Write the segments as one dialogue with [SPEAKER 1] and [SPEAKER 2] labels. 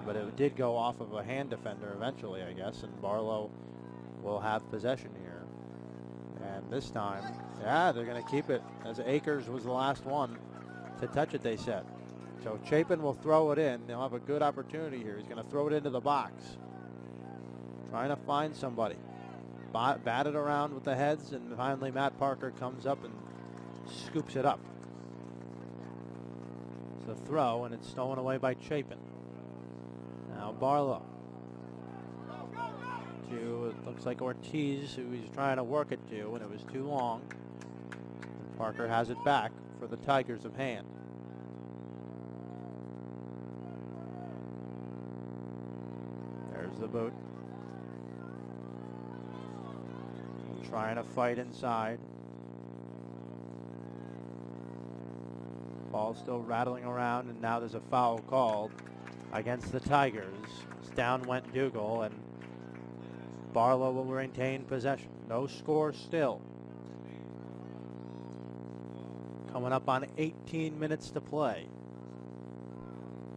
[SPEAKER 1] but it did go off of a hand defender eventually, I guess, and Barlow will have possession here. And this time, yeah, they're going to keep it, as Akers was the last one to touch it, they said. So Chapin will throw it in. They'll have a good opportunity here. He's going to throw it into the box. Trying to find somebody. Batted around with the heads, and finally Matt Parker comes up and scoops it up. It's a throw, and it's stolen away by Chapin. Now Barlow. It looks like Ortiz, who he's trying to work it to, and it was too long. And Parker has it back for the Tigers of hand. There's the boot. Trying to fight inside. Ball still rattling around, and now there's a foul called against the Tigers. Down went Dougal, and Barlow will maintain possession. No score still. Coming up on 18 minutes to play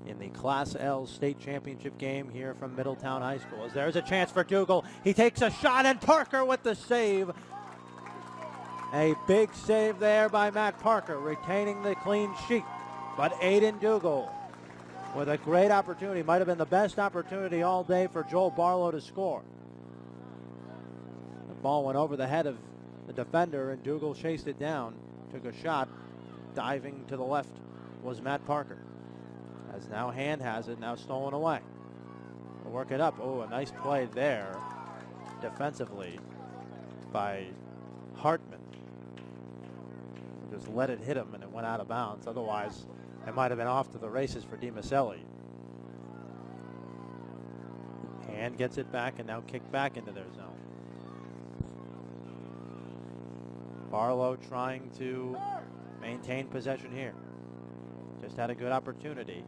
[SPEAKER 1] in the Class L state championship game here from Middletown High School. As there's a chance for Dougal. He takes a shot, and Parker with the save. A big save there by Matt Parker, retaining the clean sheet. But Aiden Dougal with a great opportunity. Might have been the best opportunity all day for Joel Barlow to score. The ball went over the head of the defender, and Dougal chased it down, took a shot. Diving to the left was Matt Parker. As now Hand has it, now stolen away. They'll work it up. Oh, a nice play there defensively by Hartman. Just let it hit him, and it went out of bounds. Otherwise, it might have been off to the races for DiMaselli. Hand gets it back, and now kicked back into their zone. Barlow trying to maintain possession here. Just had a good opportunity,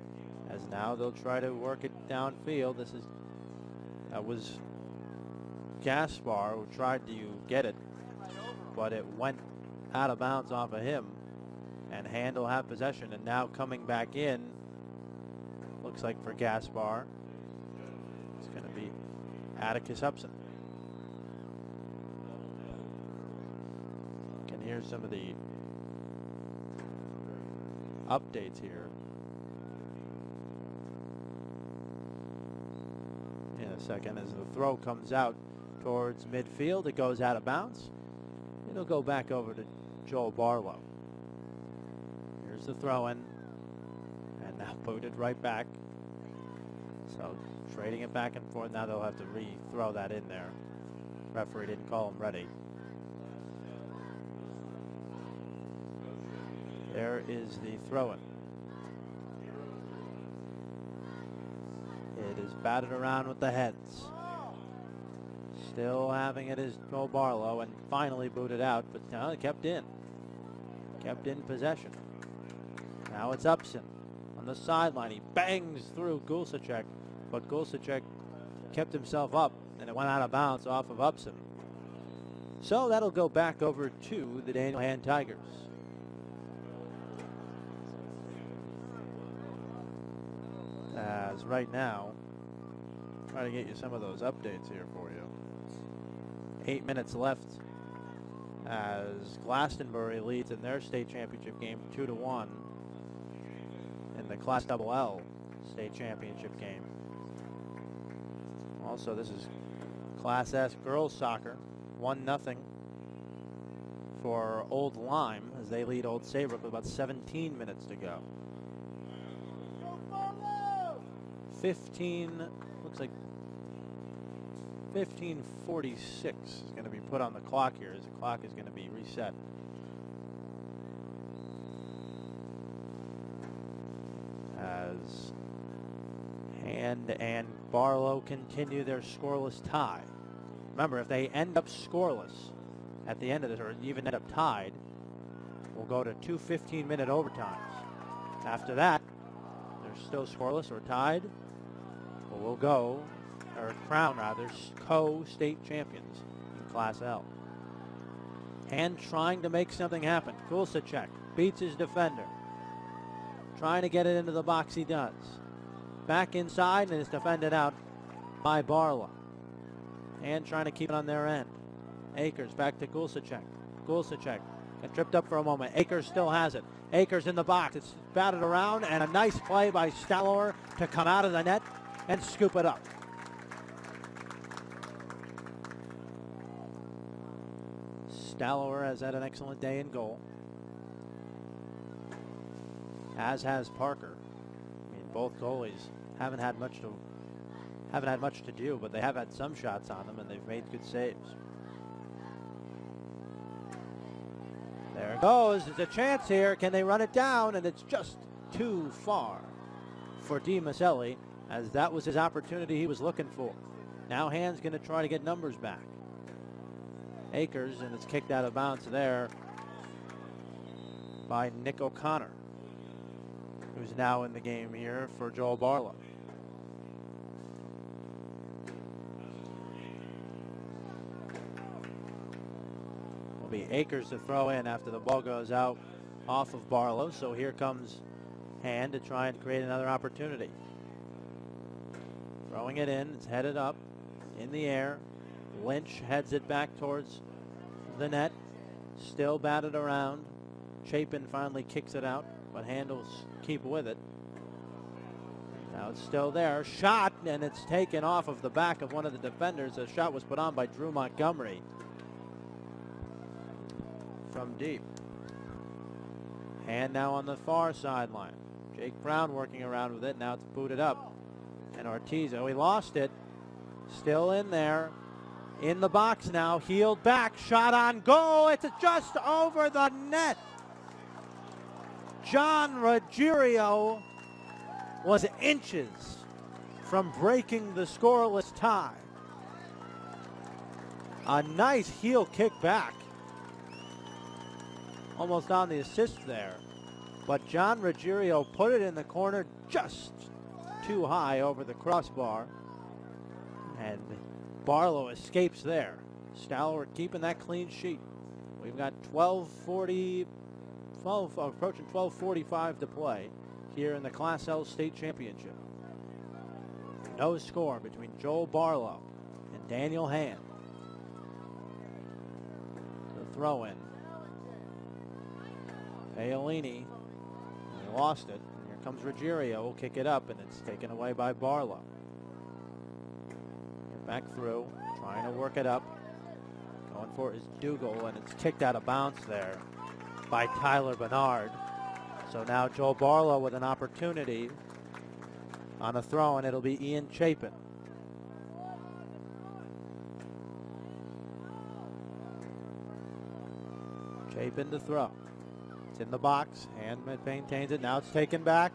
[SPEAKER 1] as now they'll try to work it downfield. That was Gaspar who tried to get it, but it went out of bounds off of him, and Hand will have possession. And now coming back in, looks like for Gaspar, it's going to be Atticus Upson. Can hear some of the updates here in a second. As the throw comes out towards midfield, it goes out of bounds. It'll go back over to Joel Barlow. Here's the throw in, and now booted right back. So trading it back and forth. Now they'll have to re-throw that in there. Referee didn't call him ready. There is the throw-in. It is batted around with the heads. Still having it is Joel Barlow, and finally booted out, but now it kept in. Kept in possession. Now it's Upson on the sideline. He bangs through Gulsacek, but Gulsacek kept himself up, and it went out of bounds off of Upson. So that'll go back over to the Daniel Hand Tigers. As right now, try to get you some of those updates here for you. 8 minutes left as Glastonbury leads in their state championship game 2-1 in the Class L state championship game. Also, this is Class S girls soccer, 1-0 for Old Lyme as they lead Old Saybrook with about 17 minutes to go. 15:46 is going to be put on the clock here, as the clock is going to be reset. As Hand and Barlow continue their scoreless tie. Remember, if they end up scoreless at the end of this, or even end up tied, we'll go to 2 15-minute overtimes. After that, they're still scoreless or tied, we'll go, or crown rather, co-state champions in Class L. Hand trying to make something happen. Gulsacek beats his defender. Trying to get it into the box, he does. back inside, and it's defended out by Barlow. And trying to keep it on their end. Akers back to Gulsacek. Gulsacek got tripped up for a moment. Akers still has it. Akers in the box. It's batted around, and a nice play by Stallor to come out of the net and scoop it up. Stallor has had an excellent day in goal, as has Parker. I mean, both goalies haven't had much to do, but they have had some shots on them, and they've made good saves. There it goes. There's a chance here. Can they run it down? And it's just too far for DiMaselli, as that was his opportunity he was looking for. Now Hand's going to try to get numbers back. Akers, and it's kicked out of bounds there by Nick O'Connor, who's now in the game here for Joel Barlow. Will be Akers to throw in after the ball goes out off of Barlow. So here comes Hand to try and create another opportunity. Throwing it in, it's headed up in the air. Lynch heads it back towards the net. Still batted around. Chapin finally kicks it out, but handles keep with it. Now it's still there. Shot, and it's taken off of the back of one of the defenders. The shot was put on by Drew Montgomery from deep. Hand now on the far sideline. Jake Brown working around with it. Now it's booted up. And Ortiz, oh, he lost it. Still in there. In the box now. Healed back. Shot on goal. It's just over the net. John Ruggiero was inches from breaking the scoreless tie. A nice heel kick back. Almost on the assist there. But John Ruggiero put it in the corner just too high over the crossbar. And Barlow escapes there. Stallor keeping that clean sheet. We've got approaching 12:45 to play here in the Class L State Championship. No score between Joel Barlow and Daniel Hand. The throw in. Paolini, he lost it. Here comes Ruggiero, will kick it up, and it's taken away by Barlow. Back through, trying to work it up. Going for his Dougal, and it's kicked out of bounds there by Tyler Bernard. So now Joel Barlow with an opportunity on a throw, and it'll be Ian Chapin. Chapin to throw. It's in the box. Hand maintains it. Now it's taken back.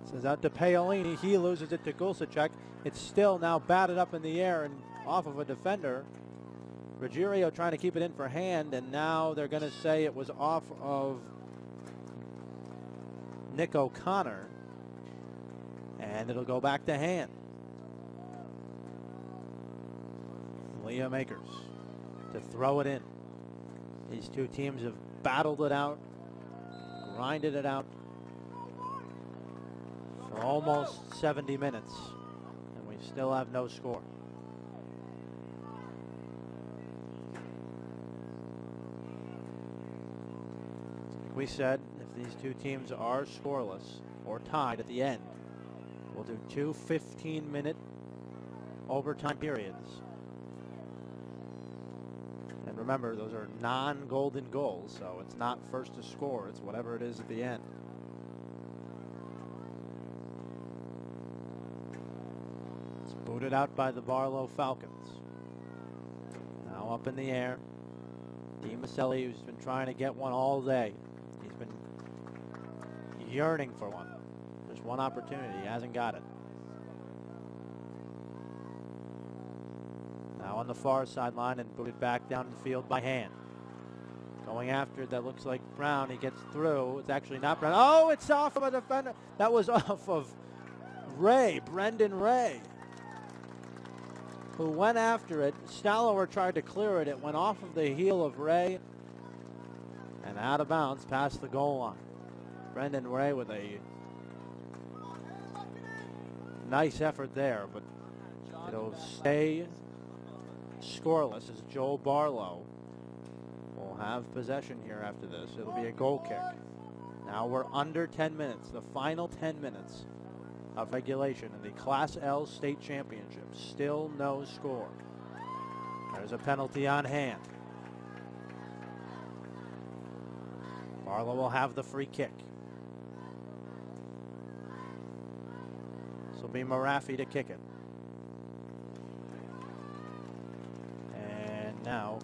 [SPEAKER 1] This is out to Paolini. He loses it to Gulsacek. It's still now batted up in the air and off of a defender. Ruggiero trying to keep it in for Hand, and now they're going to say it was off of Nick O'Connor, and it'll go back to Hand. Liam Akers to throw it in. These two teams have battled it out, grinded it out for almost 70 minutes, and we still have no score. Like we said, if these two teams are scoreless or tied at the end, we'll do two 15-minute overtime periods. And remember, those are non-golden goals, so it's not first to score, it's whatever it is at the end. It's booted out by the Barlow Falcons. Now up in the air. DiMaselli, who's been trying to get one all day. He's been yearning for one. There's one opportunity, he hasn't got it. Now on the far sideline and booted back down the field by Hand. Going after, that looks like Brown. He gets through. It's actually not Brown. Oh, it's off of a defender. That was off of Ray, Brendan Ray, who went after it. Stallor tried to clear it. It went off of the heel of Ray and out of bounds past the goal line. Brendan Ray with a Nice effort there, but it'll stay scoreless as Joel Barlow will have possession here after this. It'll be a goal kick. Now we're under 10 minutes, the final 10 minutes of regulation in the Class L State Championship. Still no score. There's a penalty on hand. Barlow will have the free kick. This will be Marafi to kick it. And now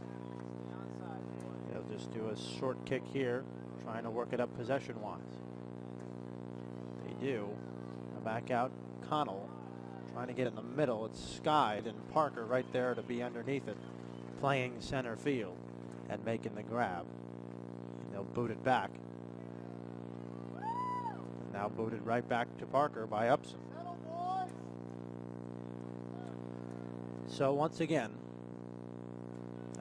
[SPEAKER 1] they'll just do a short kick here, trying to work it up possession-wise. They do. Back out Connell, trying to get in the middle. It's Skied and Parker right there to be underneath it, playing center field and making the grab. They'll boot it back. Now booted right back to Parker by Upson. So once again,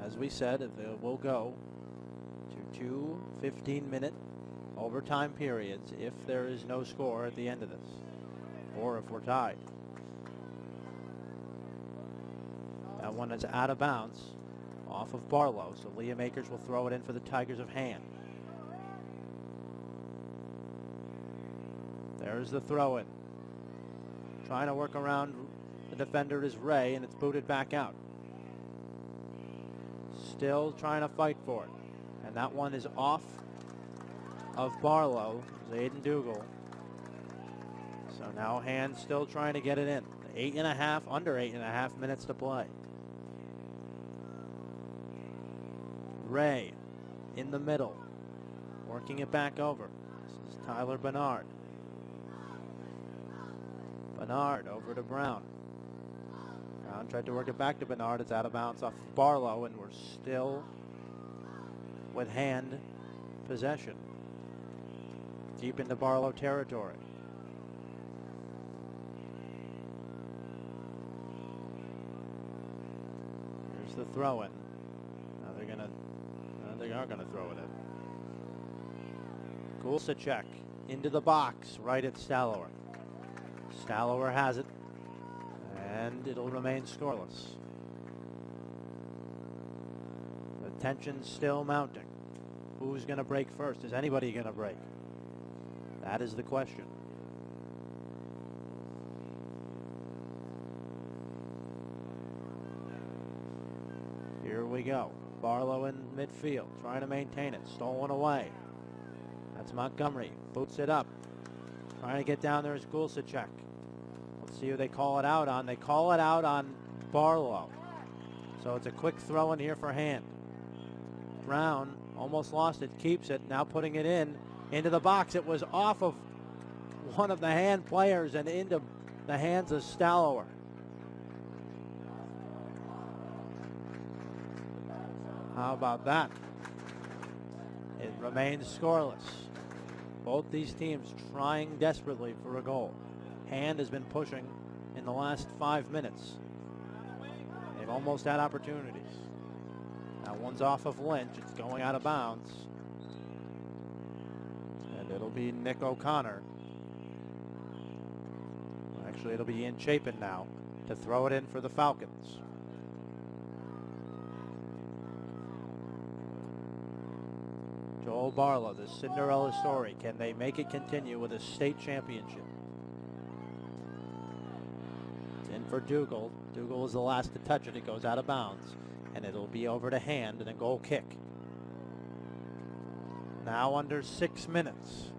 [SPEAKER 1] as we said, we'll go to 2 15-minute overtime periods if there is no score at the end of this, or if we're tied. That one is out of bounds off of Barlow, so Liam Akers will throw it in for the Tigers of Hand. There's the throw-in. Trying to work around the defender is Ray, and it's booted back out. Still trying to fight for it. And that one is off of Barlow, Zayden Dougal. So now Hand still trying to get it in. Under 8.5 minutes to play. Ray in the middle, working it back over. This is Tyler Bernard. Bernard over to Brown. Brown tried to work it back to Bernard. It's out of bounds off of Barlow, and we're still with Hand possession. Deep into Barlow territory. Here's the throw-in. Now they are gonna throw it in. Kulsacek into the box, right at Stallower. Stallower has it, and it'll remain scoreless. The tension's still mounting. Who's going to break first? Is anybody going to break? That is the question. Here we go. Barlow in midfield, trying to maintain it. Stolen away. That's Montgomery. Boots it up. Trying to get down there is Kulsacek. Let's see who they call it out on. They call it out on Barlow. So it's a quick throw in here for Hand. Brown almost lost it, keeps it, now putting it into the box. It was off of one of the Hand players and into the hands of Stallower. How about that? It remains scoreless. Both these teams trying desperately for a goal. Hand has been pushing in the last 5 minutes. They've almost had opportunities. Now one's off of Lynch. It's going out of bounds. And it'll be Nick O'Connor. Actually, it'll be Ian Chapin now to throw it in for the Falcons. Joel Barlow, the Cinderella story. Can they make it continue with a state championship? It's in for Dougal. Dougal is the last to touch it. It goes out of bounds. And it'll be over to Hand and a goal kick. Now under 6 minutes.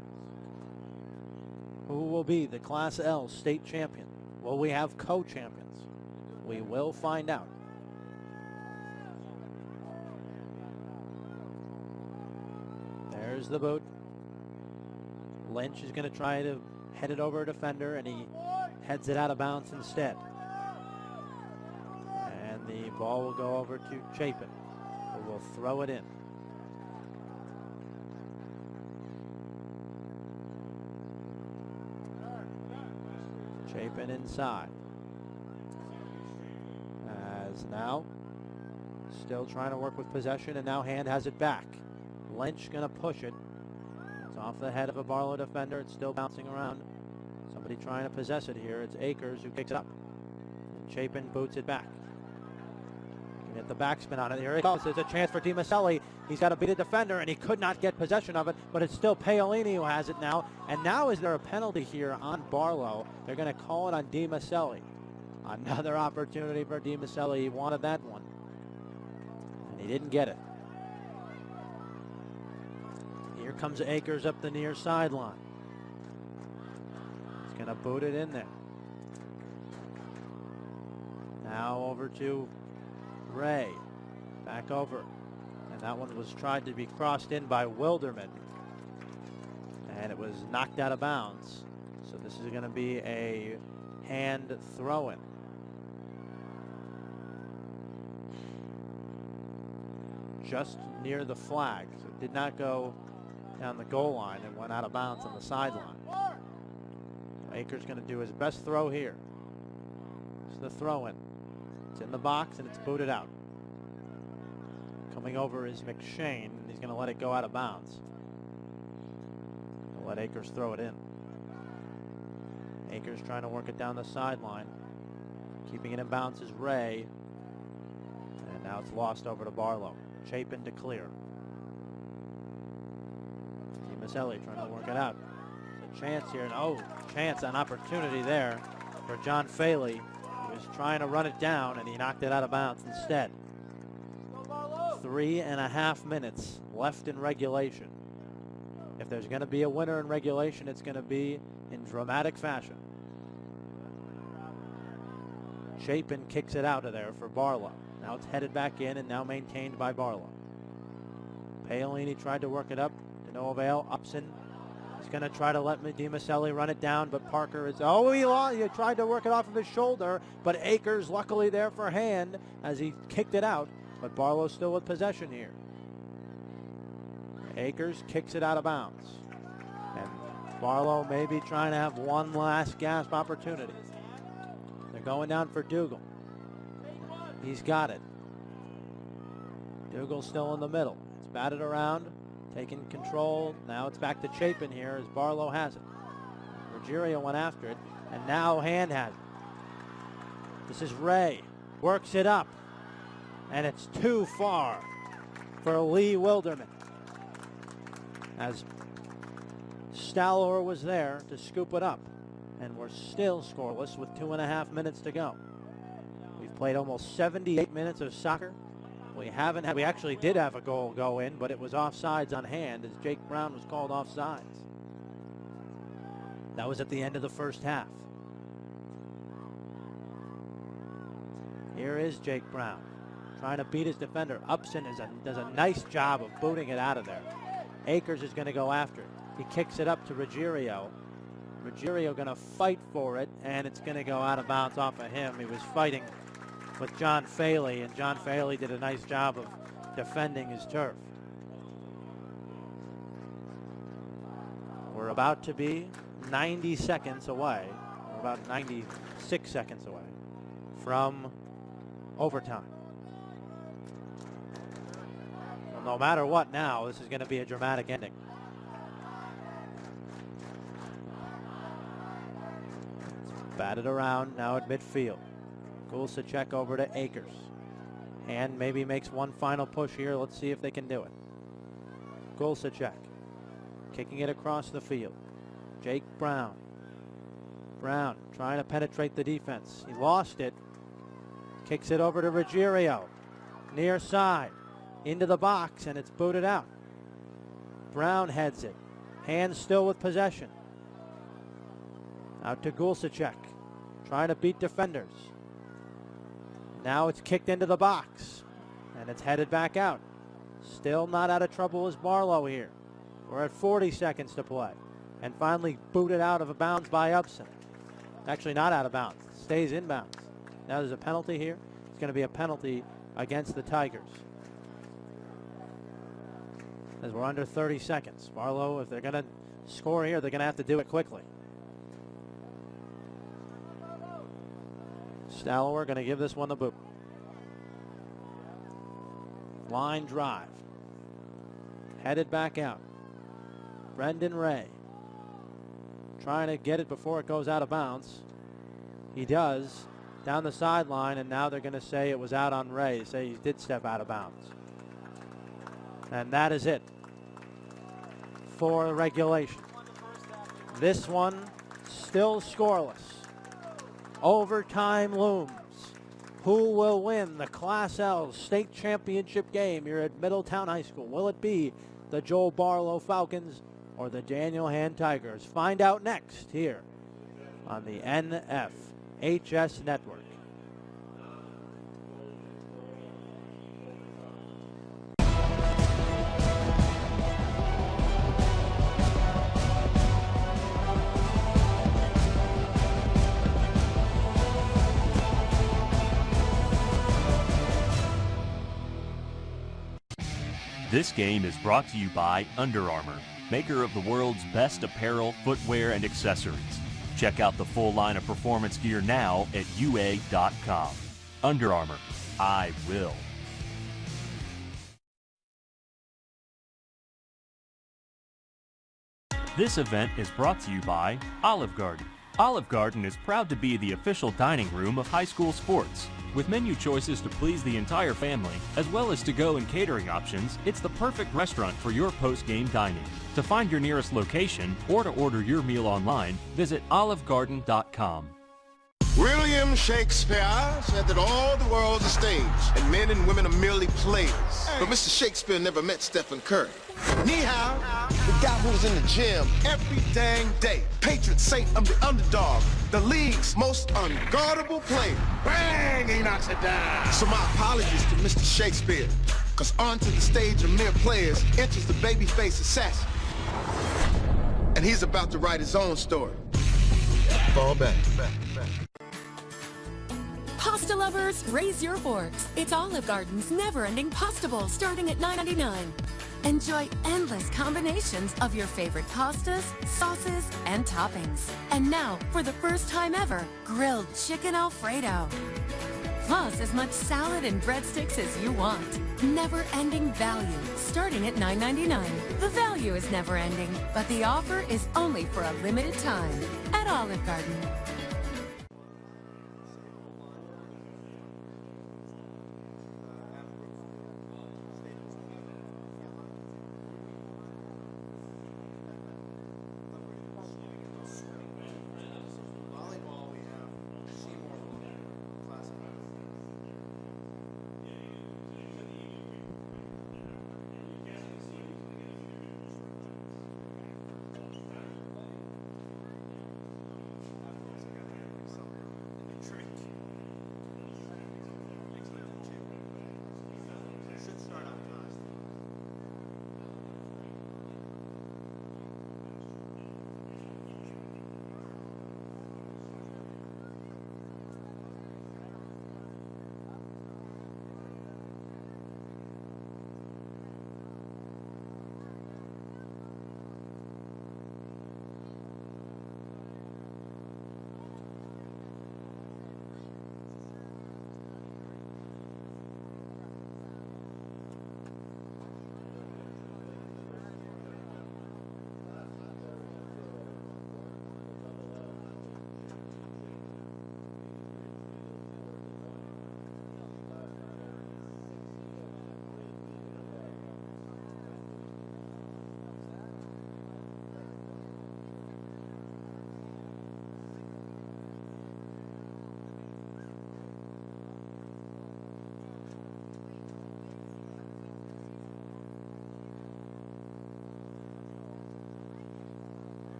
[SPEAKER 1] Who will be the Class L state champion? Will we have co-champions? We will find out. There's the boot. Lynch is going to try to head it over a defender, and he heads it out of bounds instead. And the ball will go over to Chapin, who will throw it in. Chapin inside. As now, still trying to work with possession, and now Hand has it back. Lynch going to push it. It's off the head of a Barlow defender. It's still bouncing around. Somebody Somebody trying to possess it here. It's Akers who kicks it up. And Chapin boots it back. Get the backspin on it. Here it goes. There's a chance for DiMaselli. He's got to beat a defender, and he could not get possession of it, but it's still Paolini who has it now. And now is there a penalty here on Barlow? They're going to call it on DiMaselli. Another opportunity for DiMaselli. He wanted that one, and he didn't get it. Here comes Akers up the near sideline. He's going to boot it in there. Now over to Ray. Back over. And that one was tried to be crossed in by Wilderman. And it was knocked out of bounds. So this is going to be a hand throw-in. Just near the flag. So it did not go down the goal line. It went out of bounds on the sideline. So Akers going to do his best throw here. It's the throw-in. It's in the box and it's booted out. Coming over is McShane, and he's going to let it go out of bounds. He'll let Akers throw it in. Akers trying to work it down the sideline. Keeping it in bounds is Ray. And now it's lost over to Barlow. Chapin to clear. DiMaselli trying to work it out. There's a chance here. Chance, an opportunity there for John Faley. He was trying to run it down, and he knocked it out of bounds instead. 3.5 minutes left in regulation. If there's going to be a winner in regulation, it's going to be in dramatic fashion. Chapin kicks it out of there for Barlow. Now it's headed back in and now maintained by Barlow. Paolini tried to work it up to no avail. Upson is going to try to let DiMaselli run it down, but Parker is, he tried to work it off of his shoulder, but Akers luckily there for hand as he kicked it out. But Barlow's still with possession here. Akers kicks it out of bounds. And Barlow may be trying to have one last gasp opportunity. They're going down for Dougal. He's got it. Dougal's still in the middle. It's batted around, taking control. Now it's back to Chapin here as Barlow has it. Ruggiero went after it, and now Hand has it. This is Ray. Works it up. And it's too far for Lee Wilderman. As Stallower was there to scoop it up. And we're still scoreless with 2.5 minutes to go. We've played almost 78 minutes of soccer. We actually did have a goal go in, but it was offsides on Hand as Jake Brown was called offsides. That was at the end of the first half. Here is Jake Brown. Trying to beat his defender. Upson does a nice job of booting it out of there. Akers is going to go after it. He kicks it up to Ruggiero. Ruggiero going to fight for it, and it's going to go out of bounds off of him. He was fighting with John Faley, and John Faley did a nice job of defending his turf. We're about to be 90 seconds away, or about 96 seconds away from overtime. No matter what now, this is going to be a dramatic ending. It's batted around now at midfield. Gulsacek over to Akers. And maybe makes one final push here. Let's see if they can do it. Gulsacek kicking it across the field. Jake Brown. Brown trying to penetrate the defense. He lost it. Kicks it over to Ruggiero. Near side. Into the box, and it's booted out. Brown heads it. Hand still with possession. Out to Gulsacek. Trying to beat defenders. Now it's kicked into the box, and it's headed back out. Still not out of trouble is Barlow here. We're at 40 seconds to play. And finally booted out of bounds by Upson. Actually not out of bounds. Stays in bounds. Now there's a penalty here. It's going to be a penalty against the Tigers. As we're under 30 seconds. Barlow, if they're going to score here, they're going to have to do it quickly. Stallower going to give this one the boot. Line drive. Headed back out. Brendan Ray. trying to get it before it goes out of bounds. He does, down the sideline, and now they're going to say it was out on Ray, say he did step out of bounds. And that is it for regulation. This one still scoreless. Overtime looms. Who will win the Class L state championship game here at Middletown High School? Will it be the Joel Barlow Falcons or the Daniel Hand Tigers? Find out next here on the NFHS Network.
[SPEAKER 2] This game is brought to you by Under Armour, maker of the world's best apparel, footwear, and accessories. Check out the full line of performance gear now at UA.com. Under Armour, I will. This event is brought to you by Olive Garden. Olive Garden is proud to be the official dining room of high school sports. With menu choices to please the entire family, as well as to-go and catering options, it's the perfect restaurant for your post-game dining. To find your nearest location or to order your meal online, visit olivegarden.com.
[SPEAKER 3] William Shakespeare said that all the world's a stage, and men and women are merely players. But Mr. Shakespeare never met Stephen Curry. Ni hao, the guy who's in the gym every dang day. Patron saint of the underdog, the league's most unguardable player. Bang, he knocks it down. So my apologies to Mr. Shakespeare, because onto the stage of mere players enters the babyface assassin. And he's about to write his own story. Fall back.
[SPEAKER 4] Pasta lovers, raise your forks. It's Olive Garden's never-ending pasta bowl starting at $9.99. Enjoy endless combinations of your favorite pastas, sauces, and toppings. And now, for the first time ever, grilled chicken Alfredo. Plus, as much salad and breadsticks as you want. Never-ending value, starting at $9.99. The value is never-ending, but the offer is only for a limited time at Olive Garden.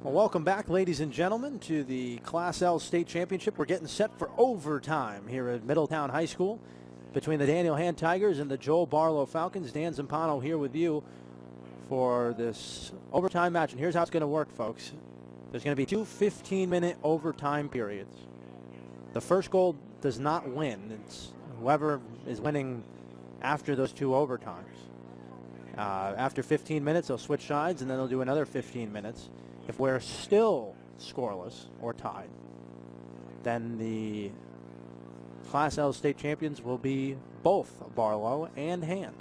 [SPEAKER 1] Well, welcome back, ladies and gentlemen, to the Class L State Championship. We're getting set for overtime here at Middletown High School between the Daniel Hand Tigers and the Joel Barlow Falcons. Dan Zampano here with you for this overtime match. And here's how it's going to work, folks. There's going to be two 15-minute overtime periods. The first goal does not win. It's whoever is winning after those two overtimes. After 15 minutes, they'll switch sides, and then they'll do another 15 minutes. If we're still scoreless or tied, then the Class L State champions will be both Barlow and Hand.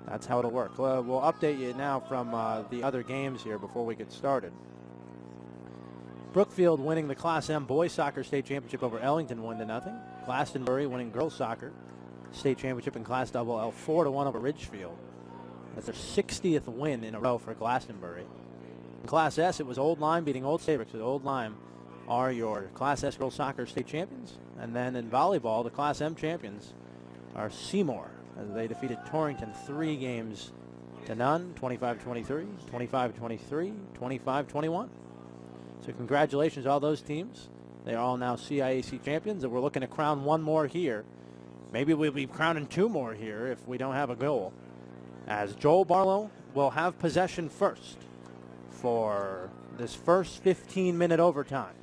[SPEAKER 1] That's how it'll work. We'll update you now from the other games here before we get started. Brookfield winning the Class M boys soccer state championship over Ellington 1-0. Glastonbury winning girls soccer state championship in Class L 4-1 over Ridgefield. That's their 60th win in a row for Glastonbury. In Class S, it was Old Lyme beating Old Saybrook. So Old Lyme are your Class S girls soccer state champions. And then in volleyball, the Class M champions are Seymour, as they defeated Torrington 3-0, 25-23, 25-23, 25-21. So congratulations to all those teams. They are all now CIAC champions, and we're looking to crown one more here. Maybe we'll be crowning two more here if we don't have a goal, as Joel Barlow will have possession first for this first 15-minute overtime.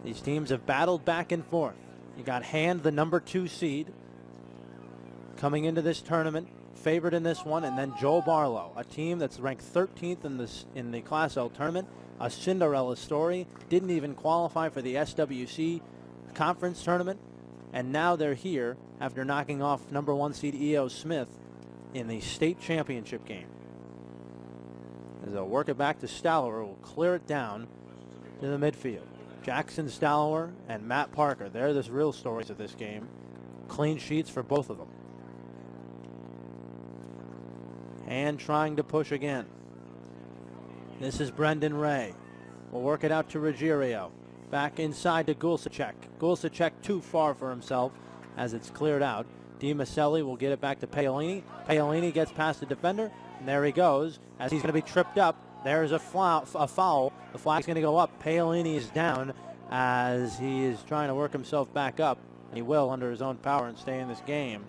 [SPEAKER 1] These teams have battled back and forth. You got Hand, the number 2 seed, coming into this tournament, favored in this one, and then Joel Barlow, a team that's ranked 13th in the Class L tournament, a Cinderella story, didn't even qualify for the SWC conference tournament, and now they're here after knocking off number 1 seed E.O. Smith in the state championship game. As they'll work it back to Stallower, will clear it down to the midfield. Jackson Stallower and Matt Parker, they're the real stories of this game. Clean sheets for both of them. And trying to push again. This is Brendan Ray. We'll work it out to Ruggiero. Back inside to Gulsacek. Gulsacek too far for himself as it's cleared out. Di Maselli will get it back to Paolini. Paolini gets past the defender, and there he goes as he's going to be tripped up. There's a foul. The flag's going to go up. Paolini is down as he is trying to work himself back up. And he will under his own power and stay in this game.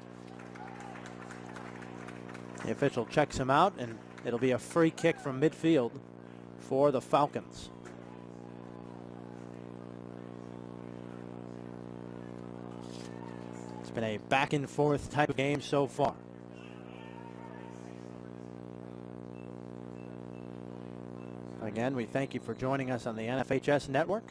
[SPEAKER 1] The official checks him out, and it'll be a free kick from midfield for the Falcons. It's been a back and forth type of game so far. Again, we thank you for joining us on the NFHS network,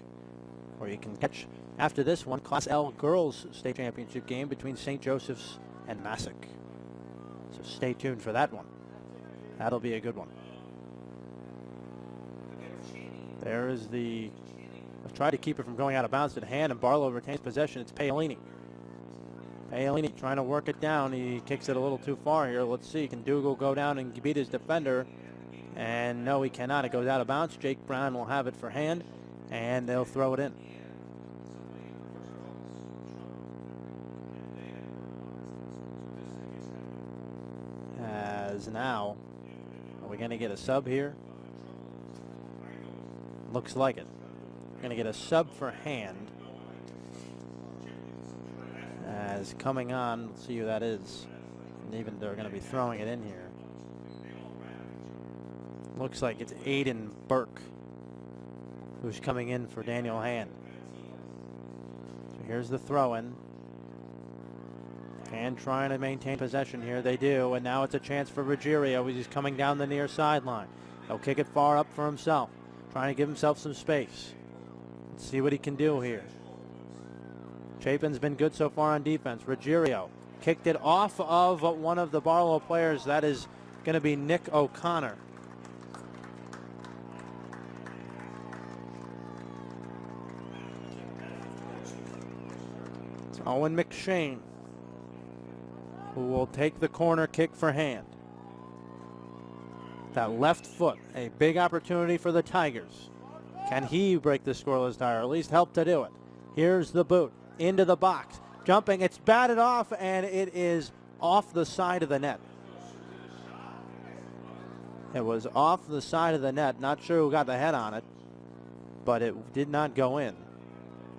[SPEAKER 1] where you can catch, after this one, Class L girls state championship game between St. Joseph's and Massac. So stay tuned for that one. That'll be a good one. There is I've tried to keep it from going out of bounds to the Hand, and Barlow retains possession. It's Paolini. Paolini trying to work it down. He kicks it a little too far here. Let's see. Can Dougal go down and beat his defender? And no, he cannot. It goes out of bounds. Jake Brown will have it for Hand, and they'll throw it in. As now, are we going to get a sub here? Looks like it. We're going to get a sub for Hand. As coming on, let's see who that is. And even they're going to be throwing it in here. Looks like it's Aiden Burke who's coming in for Daniel Hand. So here's the throw in. Hand trying to maintain possession here. They do, and now it's a chance for Ruggiero. He's coming down the near sideline. He'll kick it far up for himself, trying to give himself some space. Let's see what he can do here. Chapin's been good so far on defense. Ruggiero kicked it off of one of the Barlow players. That is going to be Nick O'Connor. It's Owen McShane who will take the corner kick for Hand. That left foot, a big opportunity for the Tigers. Can he break the scoreless tie, or at least help to do it? Here's the boot into the box. Jumping, it's batted off, and it is off the side of the net. It was off the side of the net. Not sure who got the head on it, but it did not go in,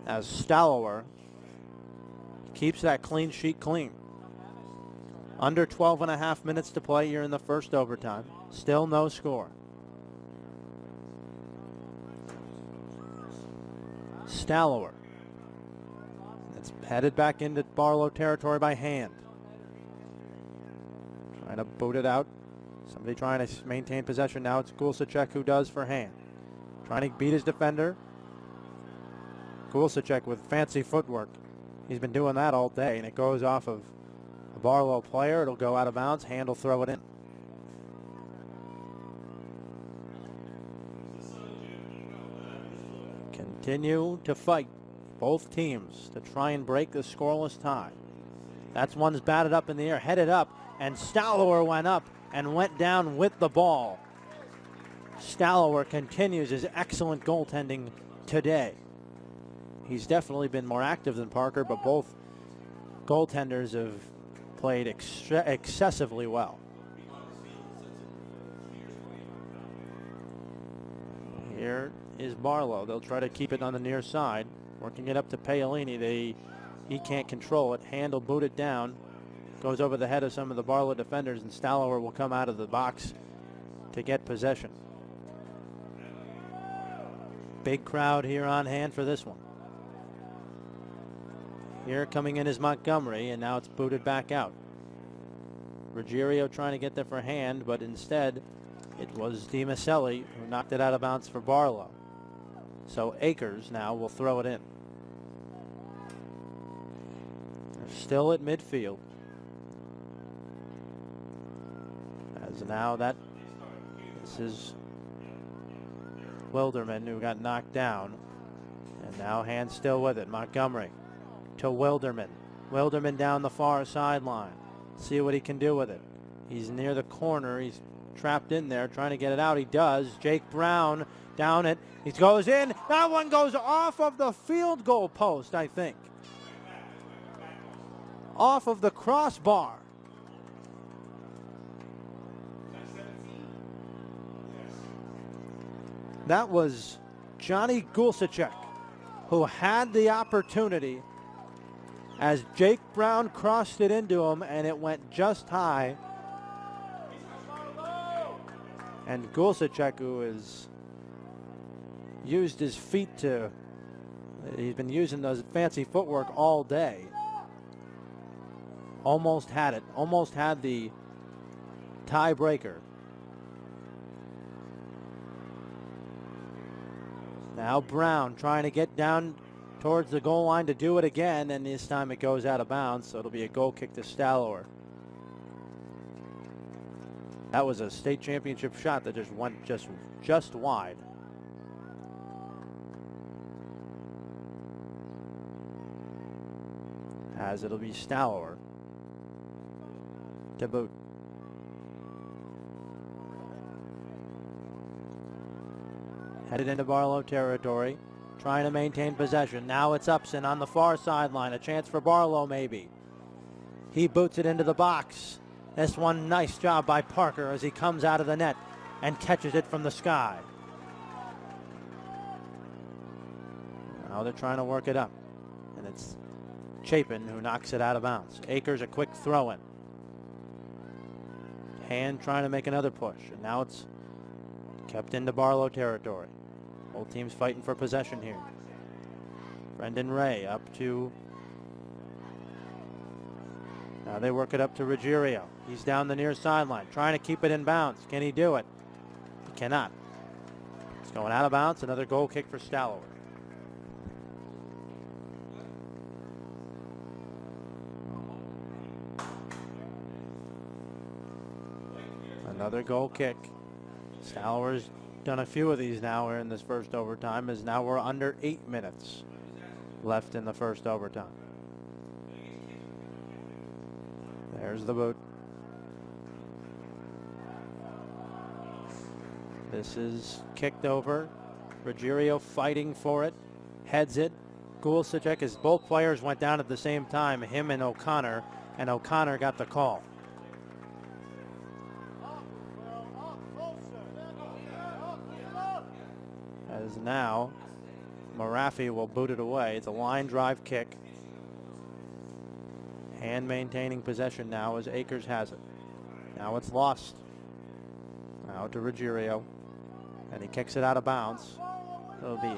[SPEAKER 1] as Stallower keeps that clean sheet clean. Under 12.5 minutes to play here in the first overtime. Still no score. Stallower. It's headed back into Barlow territory by hand. Trying to boot it out. Somebody trying to maintain possession now. It's Gulsacek who does for hand. Trying to beat his defender. Gulsacek with fancy footwork. He's been doing that all day, and it goes off of a Barlow player. It'll go out of bounds. Hand will throw it in. Continue to fight, both teams, to try and break the scoreless tie. That's one's batted up in the air, headed up, and Stallower went up and went down with the ball. Stallower continues his excellent goaltending today. He's definitely been more active than Parker, but both goaltenders have played excessively well. Here is Barlow. They'll try to keep it on the near side, working it up to Paolini. He can't control it. Hand will boot it down. Goes over the head of some of the Barlow defenders, and Stallower will come out of the box to get possession. Big crowd here on hand for this one. Here coming in is Montgomery, and now it's booted back out. Ruggiero trying to get there for hand, but instead it was DiMaselli who knocked it out of bounds for Barlow. So Akers now will throw it in. They're still at midfield. As now this is Wilderman who got knocked down. And now hand still with it. Montgomery to Wilderman. Wilderman down the far sideline. See what he can do with it. He's near the corner. He's trapped in there trying to get it out. He does. Jake Brown down it. He goes in. That one goes off of the field goal post, I think. Off of the crossbar. That was Johnny Gulsacek who had the opportunity as Jake Brown crossed it into him, and it went just high. And Gulsacek, who has used his feet he's been using those fancy footwork all day. Almost had it. Almost had the tiebreaker. Now Brown trying to get down towards the goal line to do it again, and this time it goes out of bounds, so it'll be a goal kick to Stallower. That was a state championship shot that just went just wide. As it'll be Stallower to boot. Headed into Barlow territory, trying to maintain possession. Now it's Upson on the far sideline. A chance for Barlow maybe. He boots it into the box. This one, nice job by Parker as he comes out of the net and catches it from the sky. Now they're trying to work it up. And it's Chapin who knocks it out of bounds. Akers a quick throw in. Hand trying to make another push. And now it's kept into Barlow territory. Both teams fighting for possession here. Brendan Ray up to... Now they work it up to Ruggiero. He's down the near sideline, trying to keep it in bounds. Can he do it? He cannot. It's going out of bounds. Another goal kick for Stallower. Another goal kick. Stallower's done a few of these now in this first overtime, as now we're under 8 minutes left in the first overtime. There's the boot. This is kicked over. Ruggiero fighting for it. Heads it. Gulsacek, as both players went down at the same time, him and O'Connor got the call. as now Marafi will boot it away. It's a line drive kick. Hand maintaining possession now as Akers has it. Now it's lost. Out to Ruggiero. And he kicks it out of bounds. It'll be